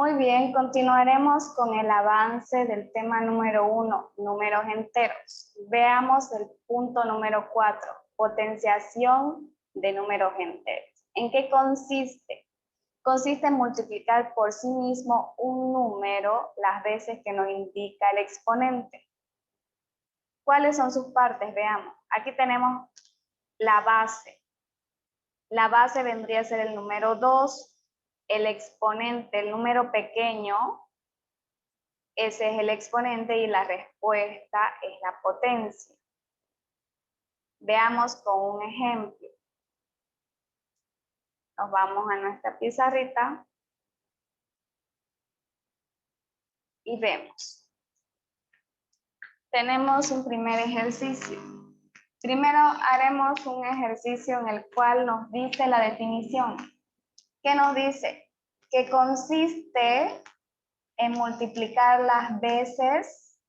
Muy bien, continuaremos con el avance del tema número 1, números enteros. Veamos el punto número 4, potenciación de números enteros. ¿En qué consiste? Consiste en multiplicar por sí mismo un número las veces que nos indica el exponente. ¿Cuáles son sus partes? Veamos. Aquí tenemos la base. La base vendría a ser el número 2. El exponente, el número pequeño, ese es el exponente y la respuesta es la potencia. Veamos con un ejemplo. Nos vamos a nuestra pizarrita y vemos. Tenemos un primer ejercicio. Primero haremos un ejercicio en el cual nos dice la definición. ¿Qué nos dice? Que consiste en multiplicar las veces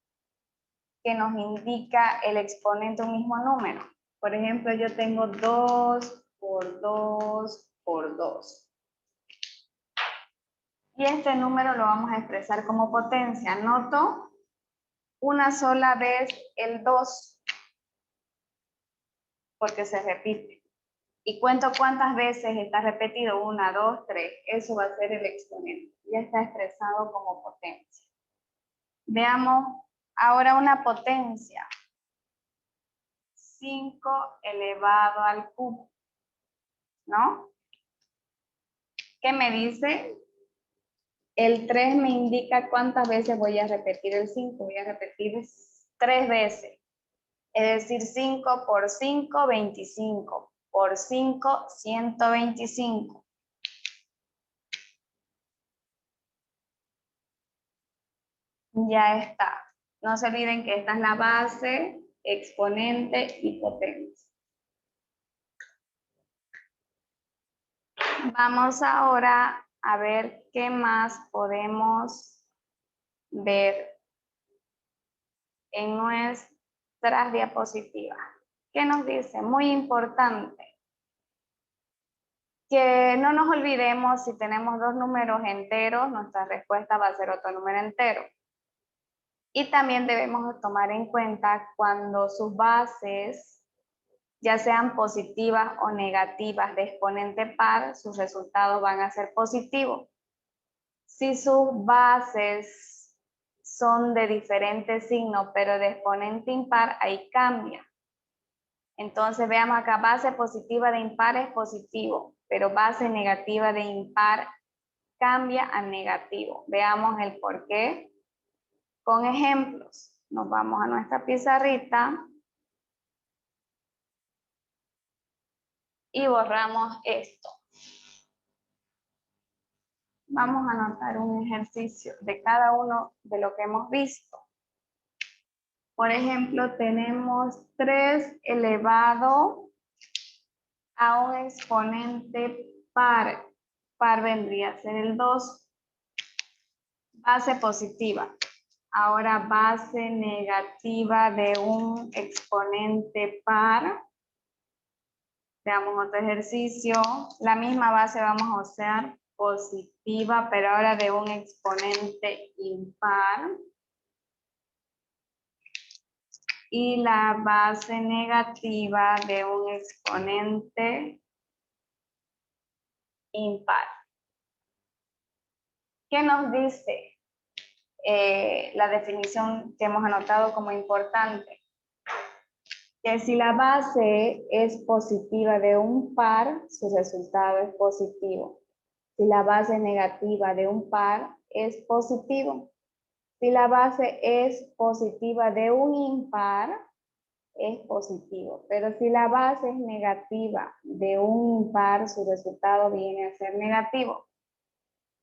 que nos indica el exponente de un mismo número. Por ejemplo, yo tengo 2 por 2 por 2. Y este número lo vamos a expresar como potencia. Noto una sola vez el 2, porque se repite. Y cuento cuántas veces está repetido, 1, 2, 3. Eso va a ser el exponente. Ya está expresado como potencia. Veamos ahora una potencia. 5 elevado al cubo, ¿no? ¿Qué me dice? El 3 me indica cuántas veces voy a repetir el 5. Voy a repetir 3 veces. Es decir, 5 por 5, 25. Por 5, 125. Ya está. No se olviden que esta es la base, exponente y potencia. Vamos ahora a ver qué más podemos ver en nuestras diapositivas. ¿Qué nos dice? Muy importante. Que no nos olvidemos, si tenemos dos números enteros, nuestra respuesta va a ser otro número entero. Y también debemos tomar en cuenta cuando sus bases, ya sean positivas o negativas de exponente par, sus resultados van a ser positivos. Si sus bases son de diferente signo, pero de exponente impar, ahí cambia. Entonces veamos acá, base positiva de impar es positivo, pero base negativa de impar cambia a negativo. Veamos el por qué con ejemplos. Nos vamos a nuestra pizarrita y borramos esto. Vamos a anotar un ejercicio de cada uno de lo que hemos visto. Por ejemplo, tenemos 3 elevado a un exponente par. Par vendría a ser el 2. Base positiva. Ahora base negativa de un exponente par. Veamos otro ejercicio. La misma base vamos a usar positiva, pero ahora de un exponente impar. Y la base negativa de un exponente impar. ¿Qué nos dice la definición que hemos anotado como importante? Que si la base es positiva de un par, su resultado es positivo. Si la base negativa de un par es positivo. Si la base es positiva de un impar, es positivo. Pero si la base es negativa de un impar, su resultado viene a ser negativo.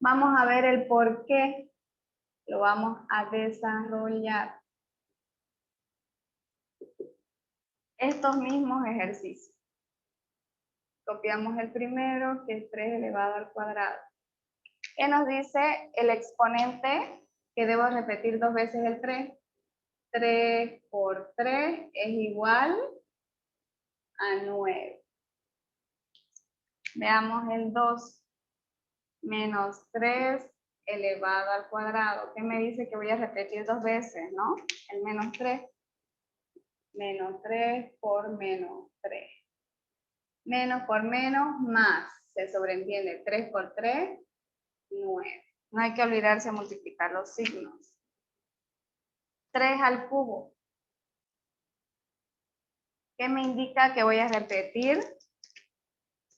Vamos a ver el por qué. Lo vamos a desarrollar. Estos mismos ejercicios. Copiamos el primero, que es 3 elevado al cuadrado. ¿Qué nos dice el exponente? Que debo repetir 2 veces el 3. 3 por 3 es igual a 9. Veamos el 2. Menos 3 elevado al cuadrado, que me dice que voy a repetir 2 veces, ¿no? El menos 3. Menos 3 por menos 3. Menos por menos, más. Se sobreentiende 3 por 3, 9. No hay que olvidarse de multiplicar los signos. 3 al cubo. ¿Qué me indica que voy a repetir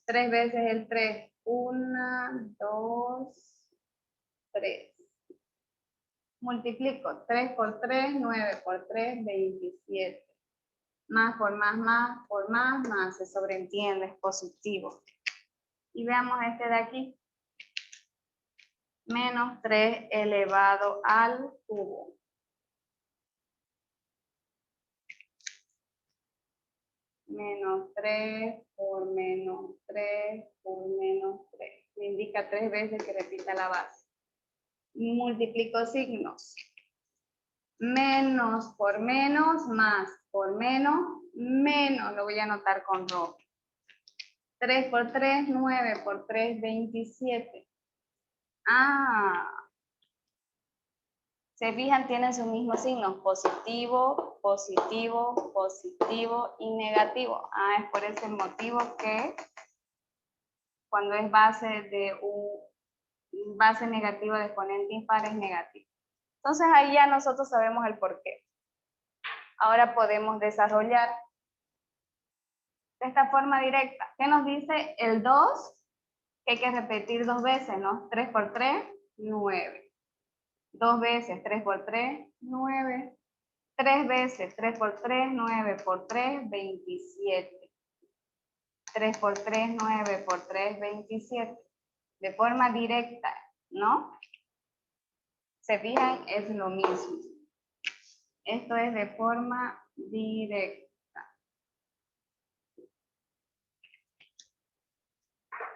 3 veces el 3? 1, 2, 3. Multiplico 3 por 3, 9 por 3, 27. Más por más por más, se sobreentiende, es positivo. Y veamos este de aquí. Menos 3 elevado al cubo. Menos 3 por menos 3 por menos 3. Me indica 3 veces que repita la base. Multiplico signos. Menos por menos, más por menos, menos. Lo voy a anotar con rojo. 3 por 3, 9 por 3, 27. Se fijan, tienen sus mismos signos, positivo, positivo, positivo y negativo. Es por ese motivo que cuando es base negativa de exponente impar es negativo. Entonces ahí ya nosotros sabemos el porqué. Ahora podemos desarrollar de esta forma directa. ¿Qué nos dice el 2? Que hay que repetir 2 veces, ¿no? 3 por 3, 9. 2 veces 3 por 3, 9. 3 veces 3 por 3, 9 por 3, 27. 3 por 3, 9 por 3, 27. De forma directa, ¿no? Se fijan, es lo mismo. Esto es de forma directa.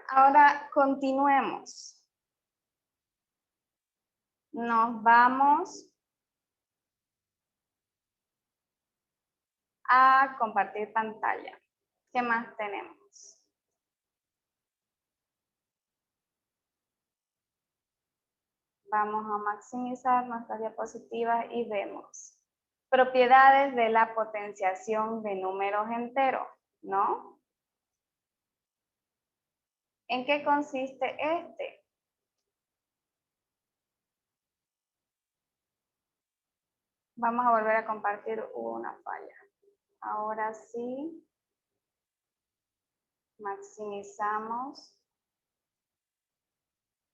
Ahora continuemos. Nos vamos a compartir pantalla. ¿Qué más tenemos? Vamos a maximizar nuestras diapositivas y vemos propiedades de la potenciación de números enteros, ¿no? ¿En qué consiste este? Vamos a volver a compartir una falla. Ahora sí. Maximizamos.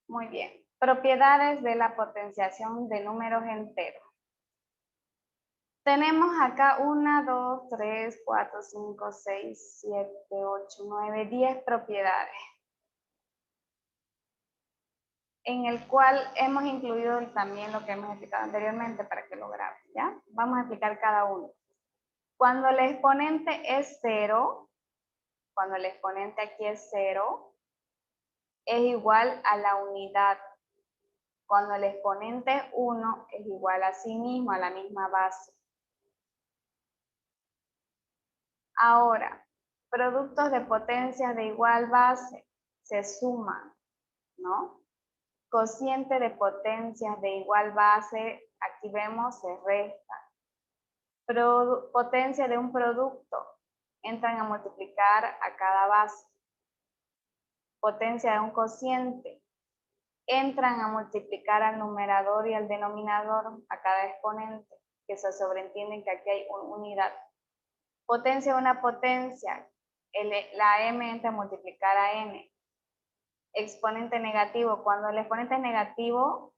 Muy bien. Propiedades de la potenciación de números enteros. Tenemos acá 1, 2, 3, 4, 5, 6, 7, 8, 9, 10 propiedades. En el cual hemos incluido también lo que hemos explicado anteriormente para que lo graben, ¿ya? Vamos a explicar cada uno. Cuando el exponente es 0, cuando el exponente aquí es 0, es igual a la unidad. Cuando el exponente es 1, es igual a sí mismo, a la misma base. Ahora, productos de potencias de igual base se suman, ¿no? Cociente de potencias de igual base, aquí vemos, se resta. Potencia de un producto, entran a multiplicar a cada base. Potencia de un cociente, entran a multiplicar al numerador y al denominador, a cada exponente, que se sobreentienden que aquí hay una unidad. Potencia de una potencia, la m entra a multiplicar a n. Exponente negativo, cuando el exponente es negativo,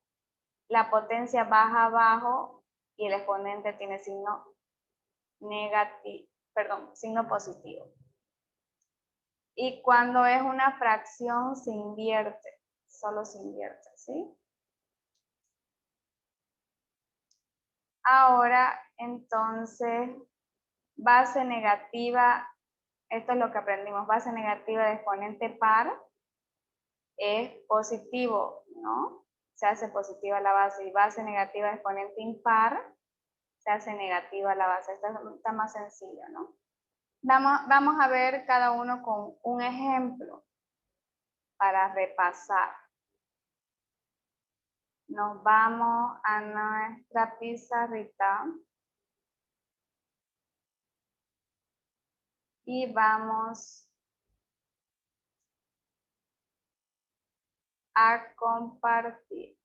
la potencia baja abajo y el exponente tiene signo negativo, signo positivo. Y cuando es una fracción se invierte, solo se invierte, ¿sí? Ahora, entonces, base negativa, esto es lo que aprendimos, base negativa de exponente par es positivo, ¿no? Se hace positiva la base, y base negativa de exponente impar se hace negativa la base. Esto está más sencillo, ¿no? Vamos a ver cada uno con un ejemplo para repasar. Nos vamos a nuestra pizarrita y vamos a compartir.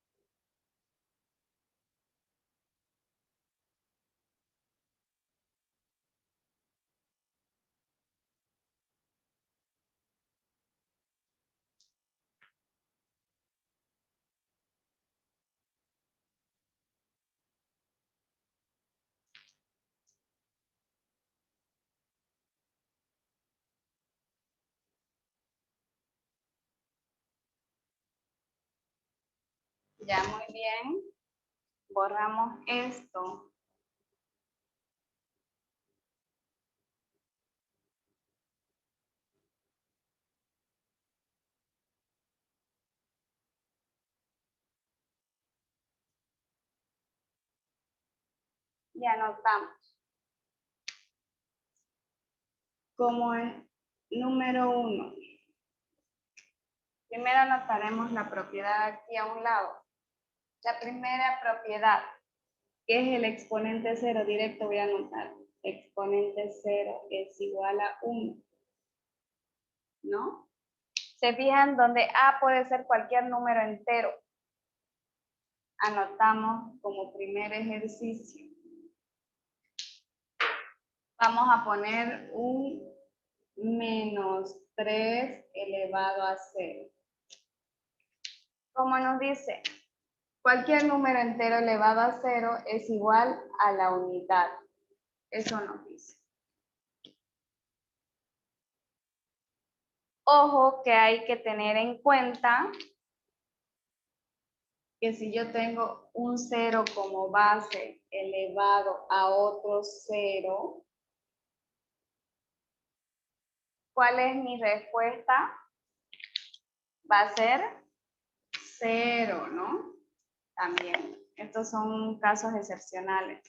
Ya muy bien. Borramos esto. Y anotamos. Como es número 1. Primero anotaremos la propiedad aquí a un lado. La primera propiedad, que es el exponente 0, directo voy a anotar. Exponente 0 es igual a 1. ¿No? Se fijan donde A puede ser cualquier número entero. Anotamos como primer ejercicio. Vamos a poner un menos 3 elevado a 0. Como nos dice, cualquier número entero elevado a 0 es igual a la unidad. Eso nos dice. Ojo que hay que tener en cuenta que si yo tengo un 0 como base elevado a otro 0, ¿cuál es mi respuesta? Va a ser 0, ¿no? También. Estos son casos excepcionales.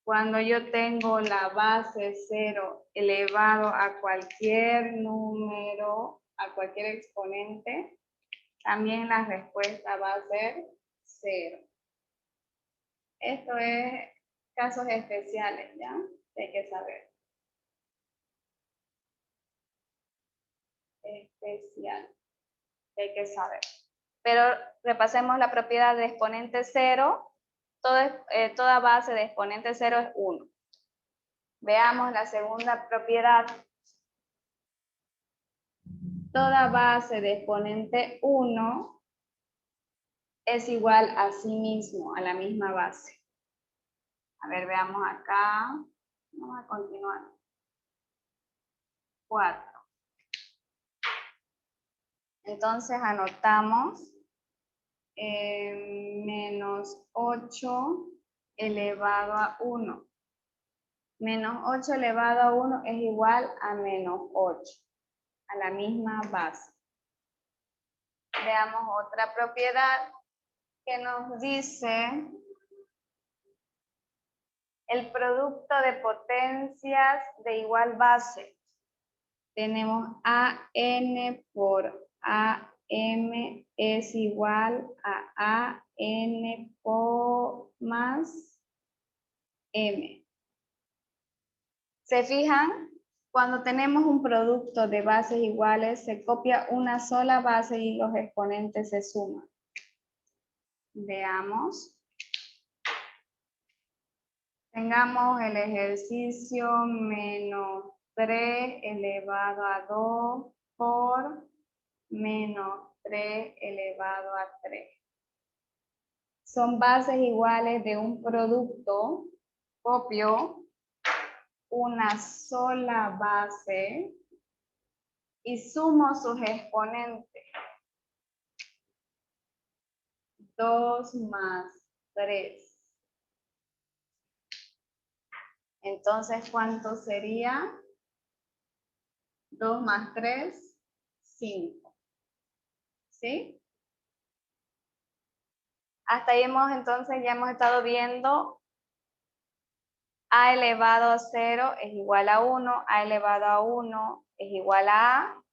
Cuando yo tengo la base 0 elevado a cualquier número, a cualquier exponente, también la respuesta va a ser 0. Esto es casos especiales, ¿ya? Que hay que saber. Especial. Que hay que saber. Pero repasemos la propiedad de exponente 0. Toda base de exponente 0 es 1. Veamos la segunda propiedad. Toda base de exponente 1 es igual a sí mismo, a la misma base. A ver, veamos acá. Vamos a continuar. 4. Entonces anotamos menos 8 elevado a 1. Menos 8 elevado a 1 es igual a menos 8, a la misma base. Veamos otra propiedad que nos dice el producto de potencias de igual base. Tenemos AN por AM es igual a AN por más M. ¿Se fijan? Cuando tenemos un producto de bases iguales, se copia una sola base y los exponentes se suman. Veamos. Tengamos el ejercicio menos 3 elevado a 2 por menos 3 elevado a 3. Son bases iguales de un producto. Copio una sola base y sumo sus exponentes. 2 más 3. Entonces, ¿cuánto sería? 2 más 3, 5. ¿Sí? Hasta ahí ya hemos estado viendo A elevado a 0 es igual a 1, A elevado a 1 es igual a A,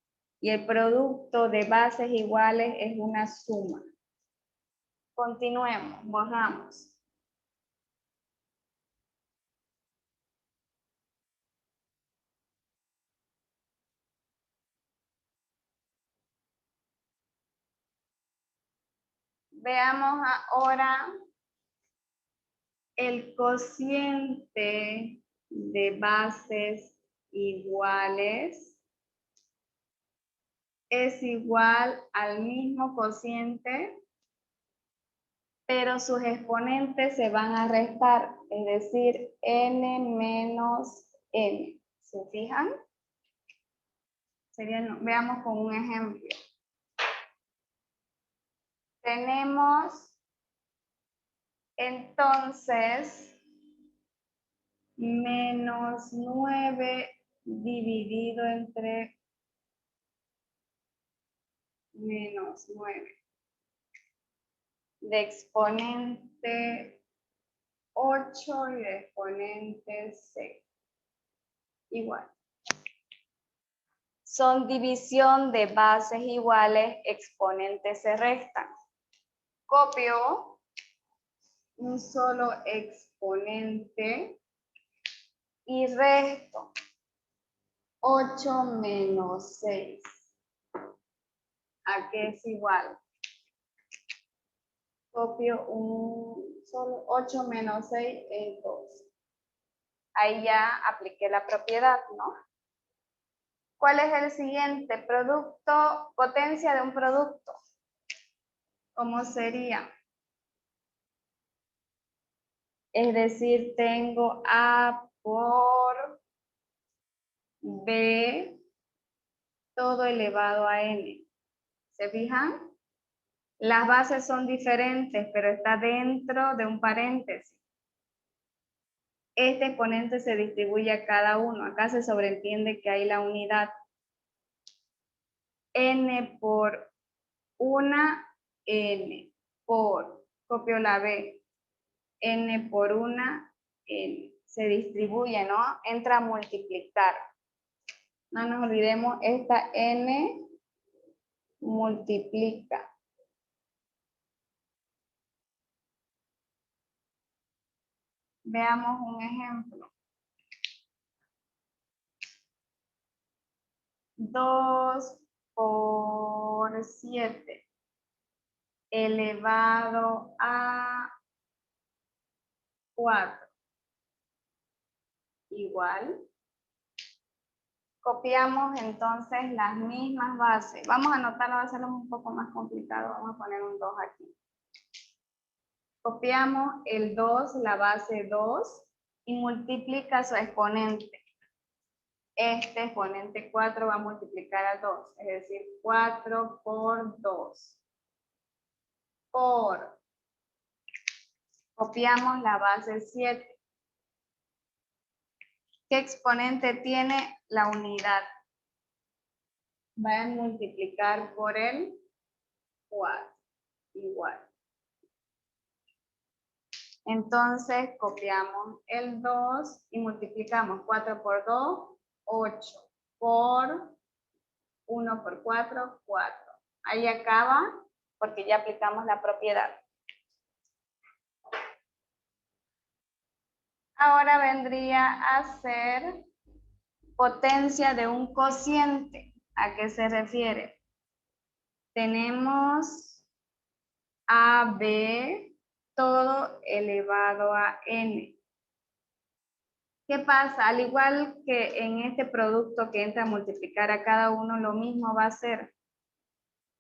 y el producto de bases iguales es una suma. Continuemos, borramos. Veamos ahora el cociente de bases iguales es igual al mismo cociente, pero sus exponentes se van a restar, es decir, n menos n. ¿Se fijan? Veamos con un ejemplo. Tenemos entonces menos 9 dividido entre menos 9 de exponente 8 y de exponente 6. Igual. Son división de bases iguales, exponentes se restan. Copio un solo exponente y resto 8 menos 6. ¿A qué es igual? Copio un solo 8 menos 6 es 2. Ahí ya apliqué la propiedad, ¿no? ¿Cuál es el siguiente? Producto, potencia de un producto. ¿Cómo sería? Es decir, tengo A por B todo elevado a N. ¿Se fijan? Las bases son diferentes, pero está dentro de un paréntesis. Este exponente se distribuye a cada uno. Acá se sobreentiende que hay la unidad. N por una, N por, copio la B, N por una, N. Se distribuye, ¿no? Entra a multiplicar. No nos olvidemos, esta N multiplica. Veamos un ejemplo. 2 por 7 elevado a 4 igual. Copiamos entonces las mismas bases. Vamos a anotarlo, va a ser un poco más complicado. Vamos a poner un 2 aquí. Copiamos el 2, la base 2, y multiplica su exponente. Este exponente 4 va a multiplicar a 2, es decir, 4 por 2. Por, copiamos la base 7. ¿Qué exponente tiene la unidad? Va a multiplicar por el 4, igual. Entonces copiamos el 2 y multiplicamos 4 por 2, 8, por 1 por 4, 4. Ahí acaba porque ya aplicamos la propiedad. Ahora vendría a ser potencia de un cociente. ¿A qué se refiere? Tenemos AB todo elevado a N. ¿Qué pasa? Al igual que en este producto que entra a multiplicar a cada uno, lo mismo va a ser.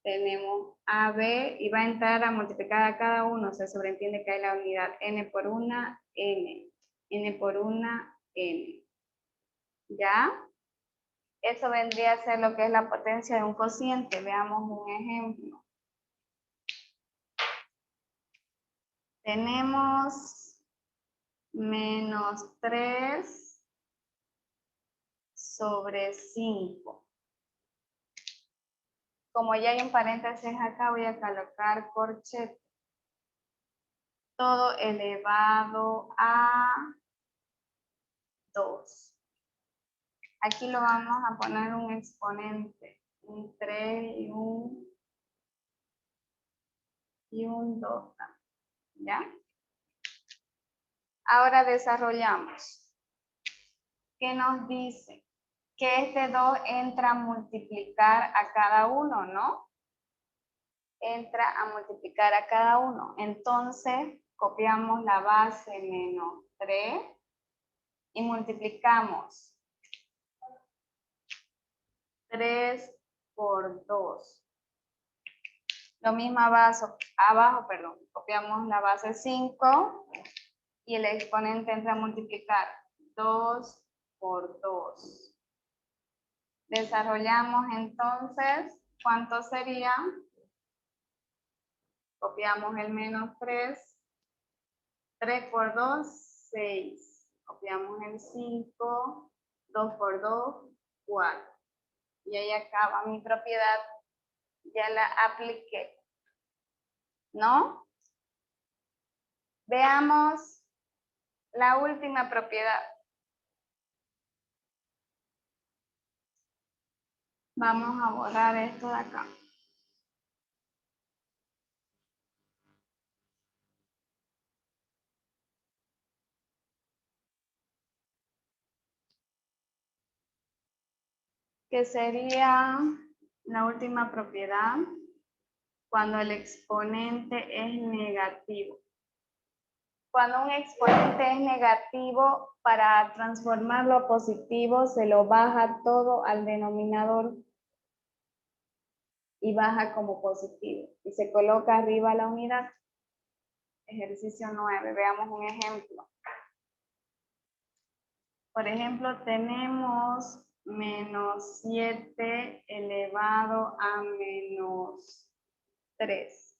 Tenemos AB y va a entrar a multiplicar a cada uno. Se sobreentiende que hay la unidad N por una, N. N por una, N. ¿Ya? Eso vendría a ser lo que es la potencia de un cociente. Veamos un ejemplo. Tenemos menos 3 sobre 5. Como ya hay un paréntesis acá, voy a colocar corchete. Todo elevado a 2. Aquí lo vamos a poner un exponente. Un 3 y y un 2 también, ¿ya? Ahora desarrollamos. ¿Qué nos dice? Que este 2 entra a multiplicar a cada uno, ¿no? Entra a multiplicar a cada uno. Entonces, copiamos la base menos 3 y multiplicamos 3 por 2. Lo mismo abajo, copiamos la base 5 y el exponente entra a multiplicar 2 por 2. Desarrollamos entonces, ¿cuánto sería? Copiamos el menos 3. 3 por 2, 6. Copiamos el 5. 2 por 2, 4. Y ahí acaba mi propiedad. Ya la apliqué. ¿No? Veamos la última propiedad. Vamos a borrar esto de acá. Que sería la última propiedad cuando el exponente es negativo. Cuando un exponente es negativo, para transformarlo a positivo, se lo baja todo al denominador y baja como positivo. Y se coloca arriba la unidad. Ejercicio 9. Veamos un ejemplo. Por ejemplo, tenemos menos 7 elevado a menos 3.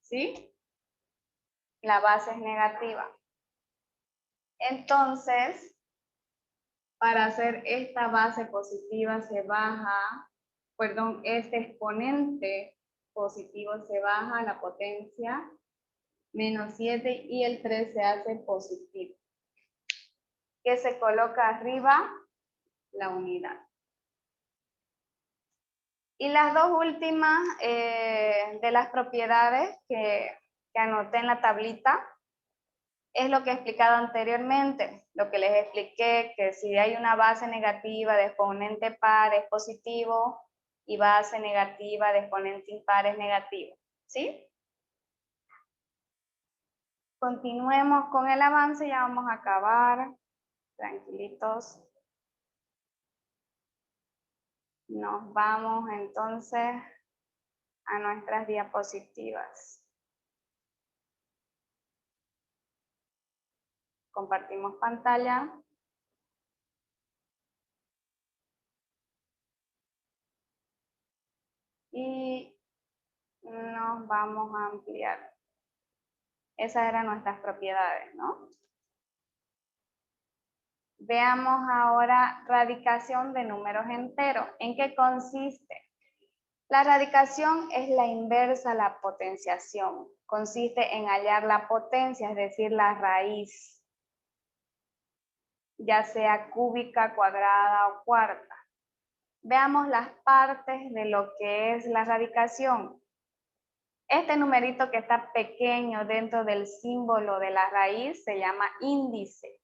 ¿Sí? La base es negativa. Entonces, para hacer esta base positiva se baja, perdón, este exponente positivo se baja la potencia, menos 7 y el 3 se hace positivo. Que se coloca arriba la unidad. Y las dos últimas de las propiedades que anoté en la tablita es lo que he explicado anteriormente, lo que les expliqué, que si hay una base negativa de exponente par es positivo y base negativa de exponente impar es negativo, ¿sí? Continuemos con el avance, ya vamos a acabar, tranquilitos. Nos vamos entonces a nuestras diapositivas. Compartimos pantalla. Y nos vamos a ampliar. Esas eran nuestras propiedades, ¿no? Veamos ahora radicación de números enteros. ¿En qué consiste? La radicación es la inversa a la potenciación. Consiste en hallar la potencia, es decir, la raíz, ya sea cúbica, cuadrada o cuarta. Veamos las partes de lo que es la radicación. Este numerito que está pequeño dentro del símbolo de la raíz se llama índice.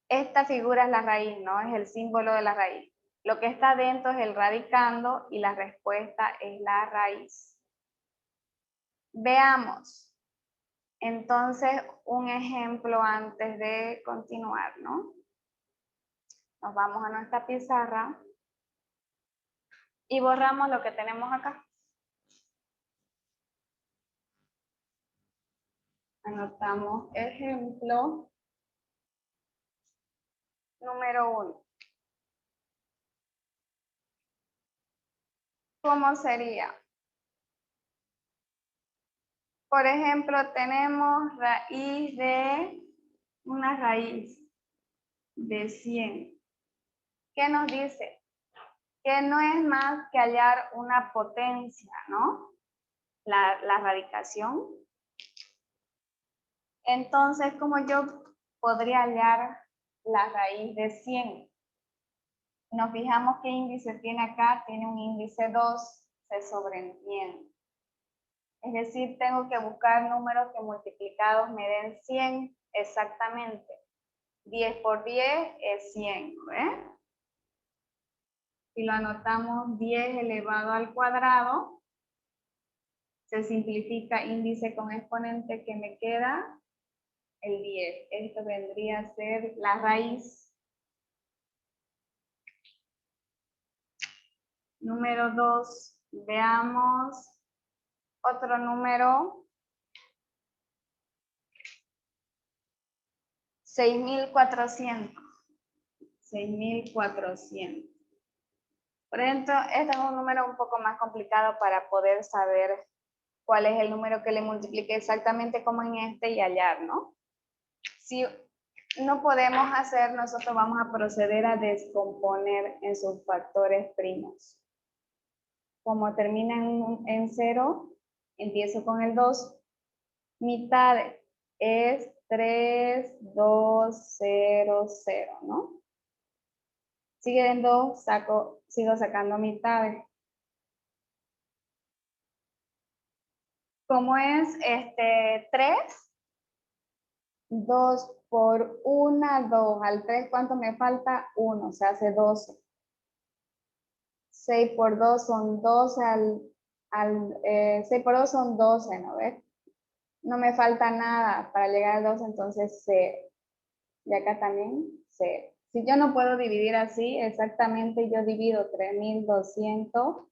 Esta figura es la raíz, ¿no? Es el símbolo de la raíz. Lo que está dentro es el radicando y la respuesta es la raíz. Veamos. Entonces, un ejemplo antes de continuar, ¿no? Nos vamos a nuestra pizarra y borramos lo que tenemos acá. Anotamos ejemplo número 1. ¿Cómo sería? Por ejemplo, tenemos una raíz de 100. ¿Qué nos dice? Que no es más que hallar una potencia, ¿no? La radicación. Entonces, ¿cómo yo podría hallar la raíz de 100? Nos fijamos qué índice tiene acá, tiene un índice 2, se sobreentiende. Es decir, tengo que buscar números que multiplicados me den 100 exactamente. 10 por 10 es 100, ¿ves? Si lo anotamos 10 elevado al cuadrado, se simplifica índice con exponente, que me queda el 10. Esto vendría a ser la raíz. Número 2, veamos otro número. 6.400. 6.400. Por ejemplo, este es un número un poco más complicado para poder saber cuál es el número que le multiplique exactamente como en este y hallar, ¿no? Si no podemos hacer, nosotros vamos a proceder a descomponer en sus factores primos. Como termina en 0, empiezo con el 2. Mitad es 3, 2, 0, 0, ¿no? Sigue en 2, sigo sacando mitades. Como es 3, 2 por 1, 2. Al 3, ¿cuánto me falta? 1, se hace 12. 6 por 2 son 12, 6 por 2 son 12, ¿no ves? No me falta nada para llegar a 12, entonces 0. Y acá también 0. Si yo no puedo dividir así, exactamente yo divido 3.200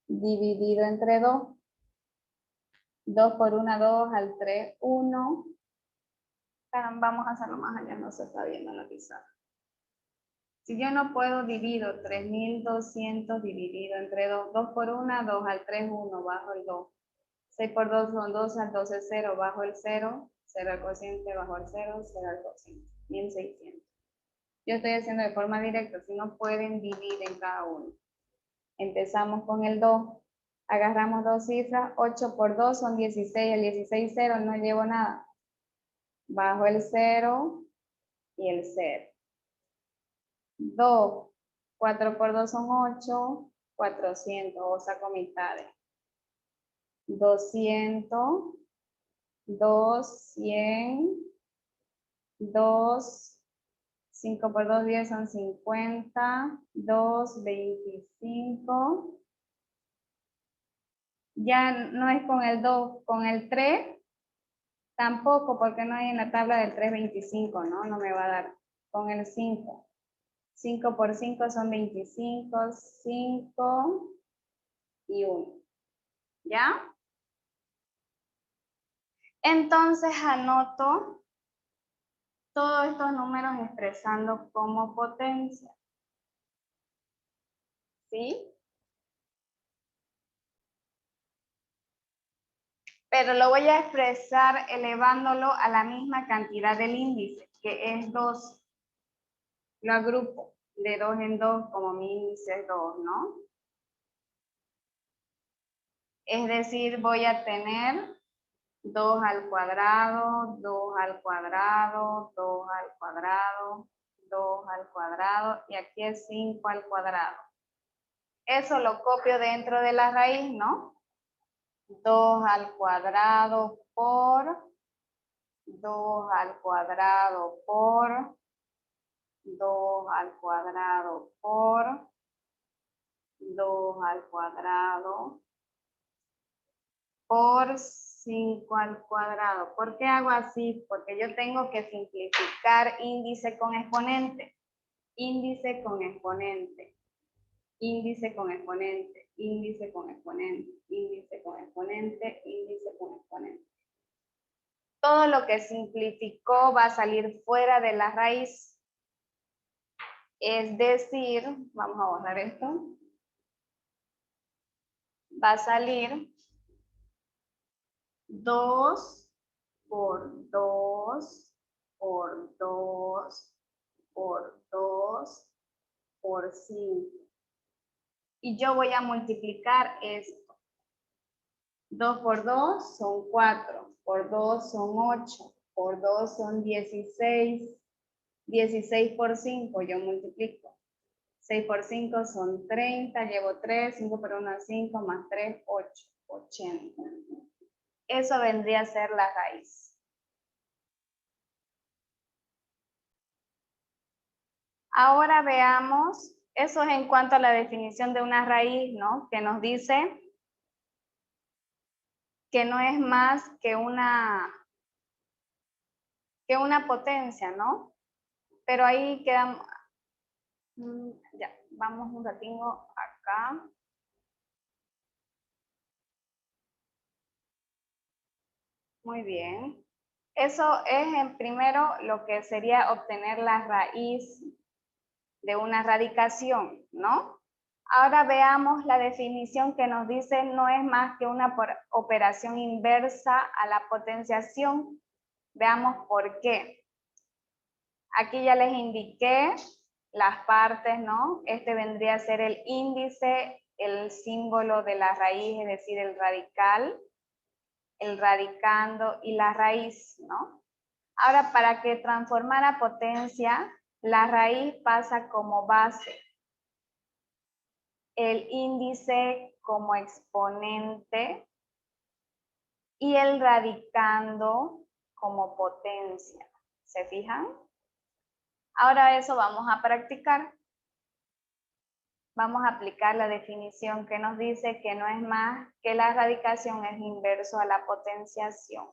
dividido entre 2. 2 por 1, 2, al 3, 1. Vamos a hacerlo más allá, no se está viendo la pizarra. Si yo no puedo, divido 3.200 dividido entre 2. 2 por 1, 2, al 3, 1, bajo el 2. 6 por 2 son 12, al 12, 0, bajo el 0. 0 al cociente, bajo el 0, 0 al cociente. 1.600. Yo estoy haciendo de forma directa, si no pueden, dividen cada uno. Empezamos con el 2. Agarramos dos cifras, 8 por 2 son 16, el 16, 0, no llevo nada. Bajo el 0 y el 0. 2, 4 por 2 son 8, 400, o saco mitades. 200, 2, 100, 2, 5 por 2, 10 son 50, 2, 25. Ya no es con el 2, con el 3 tampoco, porque no hay en la tabla del 3, 25, ¿no? No me va a dar. Con el 5. 5 por 5 son 25, 5 y 1. ¿Ya? Entonces anoto todos estos números expresando como potencia. ¿Sí? Pero lo voy a expresar elevándolo a la misma cantidad del índice, que es 2. Lo agrupo de 2 en 2, como mi índice es 2, ¿no? Es decir, voy a tener 2 al cuadrado, 2 al cuadrado, 2 al cuadrado, 2 al cuadrado, y aquí es 5 al cuadrado. Eso lo copio dentro de la raíz, ¿no? 2 al cuadrado por 2 al cuadrado por 2 al cuadrado por 2 al cuadrado por 5 al cuadrado. ¿Por qué hago así? Porque yo tengo que simplificar índice con exponente. Índice con exponente. Índice con exponente. Índice con exponente. Índice con exponente. Índice con exponente. Todo lo que simplificó va a salir fuera de la raíz. Es decir, vamos a borrar esto. Va a salir 2 por 2 por 2 por 2 por 5. Y yo voy a multiplicar esto. 2 por 2 son 4, por 2 son 8, por 2 son 16. 16 por 5 yo multiplico. 6 por 5 son 30, llevo 3, 5 por 1 es 5, más 3, 8. 80. Eso vendría a ser la raíz. Ahora veamos, eso es en cuanto a la definición de una raíz, ¿no? Que nos dice que no es más que una potencia, ¿no? Pero ahí quedamos, ya, vamos un ratito acá. Muy bien. Eso es en primero lo que sería obtener la raíz de una radicación, ¿no? Ahora veamos la definición que nos dice no es más que una operación inversa a la potenciación. Veamos por qué. Aquí ya les indiqué las partes, ¿no? Este vendría a ser el índice, el símbolo de la raíz, es decir, el radical, el radicando y la raíz, ¿no? Ahora, para que transformara potencia, la raíz pasa como base, el índice como exponente y el radicando como potencia. ¿Se fijan? Ahora eso vamos a practicar. Vamos a aplicar la definición que nos dice que no es más que la radicación es inverso a la potenciación.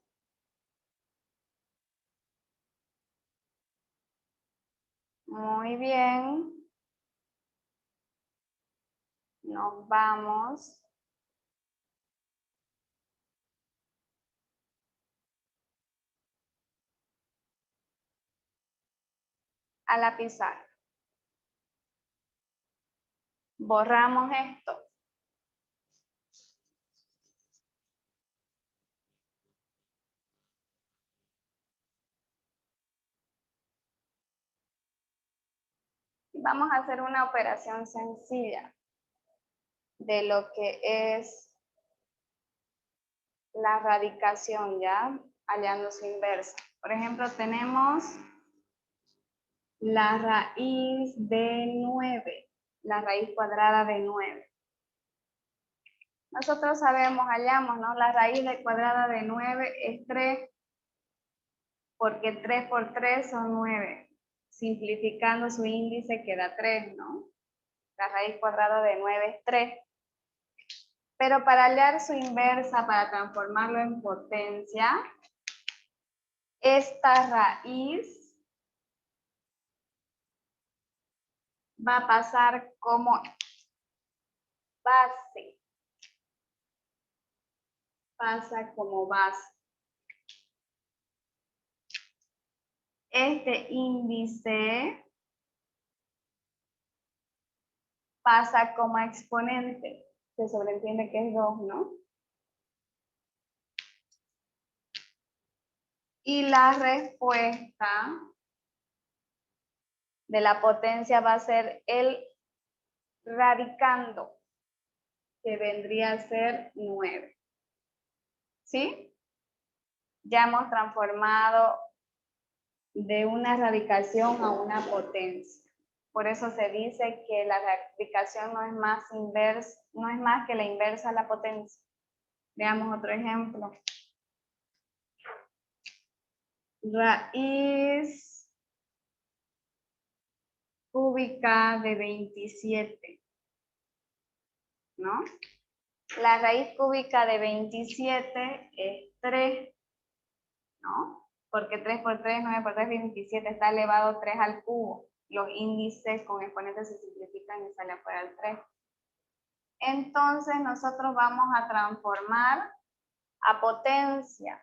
Muy bien. Nos vamos a la pizarra. Borramos esto. Vamos a hacer una operación sencilla de lo que es la radicación, ¿ya? Hallando su inversa. Por ejemplo, tenemos la raíz de 9, la raíz cuadrada de 9. Nosotros sabemos, hallamos, ¿no? La raíz de cuadrada de 9 es 3, porque 3 por 3 son 9. Simplificando su índice queda 3, ¿no? La raíz cuadrada de 9 es 3. Pero para hallar su inversa, para transformarlo en potencia, esta raíz va a pasar como base. Pasa como base. Este índice pasa como exponente. Se sobreentiende que es 2, ¿no? Y la respuesta de la potencia va a ser el radicando, que vendría a ser 9. ¿Sí? Ya hemos transformado de una radicación a una potencia. Por eso se dice que la radicación no es más que la inversa a la potencia. Veamos otro ejemplo. Raíz cúbica de 27, ¿no? La raíz cúbica de 27 es 3, ¿no? Porque 3 por 3, 9 por 3, 27, está elevado 3 al cubo. Los índices con exponentes se simplifican y sale afuera el 3. Entonces nosotros vamos a transformar a potencia.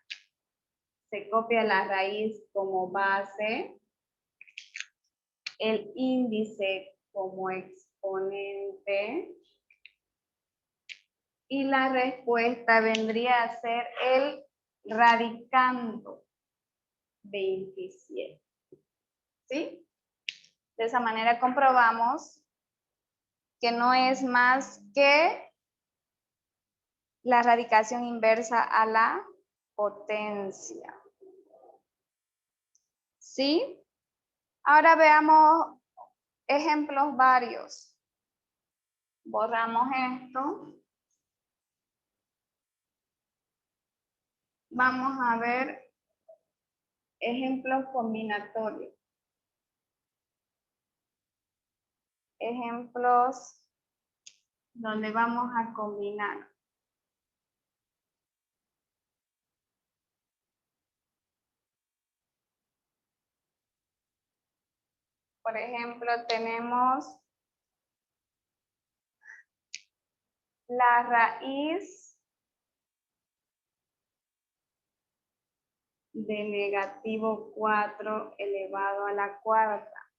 Se copia la raíz como base, el índice como exponente y la respuesta vendría a ser el radicando 27. ¿Sí? De esa manera comprobamos que no es más que la radicación inversa a la potencia. ¿Sí? Ahora veamos ejemplos varios. Borramos esto. Vamos a ver ejemplos combinatorios. Ejemplos donde vamos a combinar. Por ejemplo, tenemos la raíz de negativo 4 elevado a la cuarta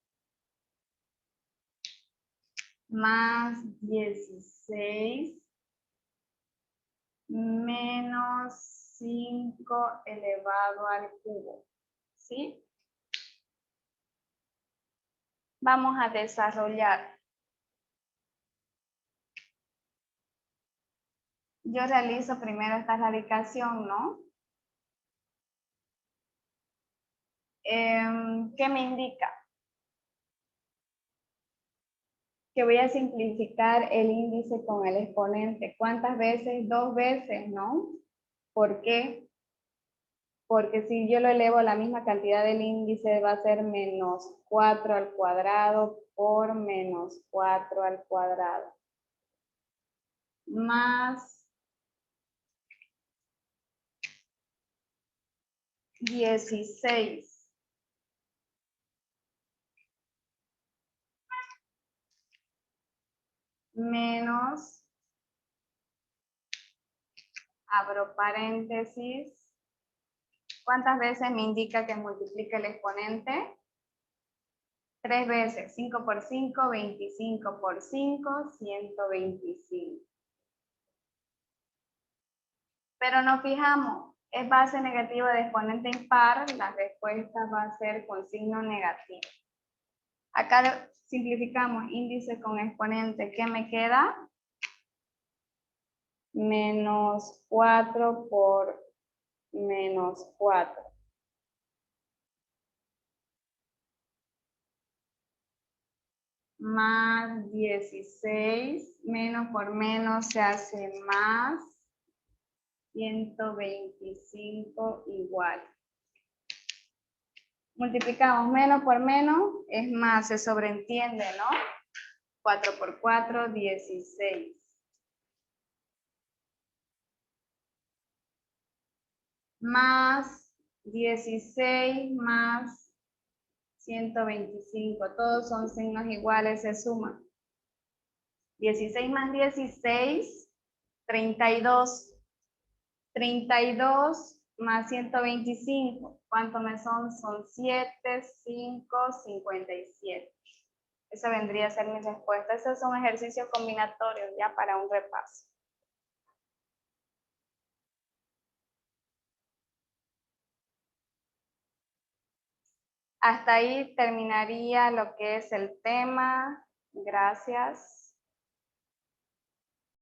más 16 menos 5 elevado al cubo. ¿Sí? Vamos a desarrollar. Yo realizo primero esta radicación, ¿no? ¿Qué me indica? Que voy a simplificar el índice con el exponente. ¿Cuántas veces? 2 veces, ¿no? ¿Por qué? Porque si yo lo elevo a la misma cantidad del índice va a ser menos 4 al cuadrado por menos 4 al cuadrado. Más 16. Menos, abro paréntesis. ¿Cuántas veces me indica que multiplique el exponente? 3 veces. 5 por 5, 25 por 5, 125. Pero nos fijamos, es base negativa de exponente impar, la respuesta va a ser con signo negativo. Acá simplificamos índice con exponente. ¿Qué me queda? Menos 4 por menos 4. Más 16, menos por menos se hace más 125 igual. Multiplicamos menos por menos, es más, se sobreentiende, ¿no? 4 por 4, 16. Más 16 más 125. Todos son signos iguales, se suman. 16 más 16, 32. 32 más 125. ¿Cuánto me son? Son 7, 5, 57. Esa vendría a ser mi respuesta. Esos son ejercicios combinatorios ya para un repaso. Hasta ahí terminaría lo que es el tema. Gracias.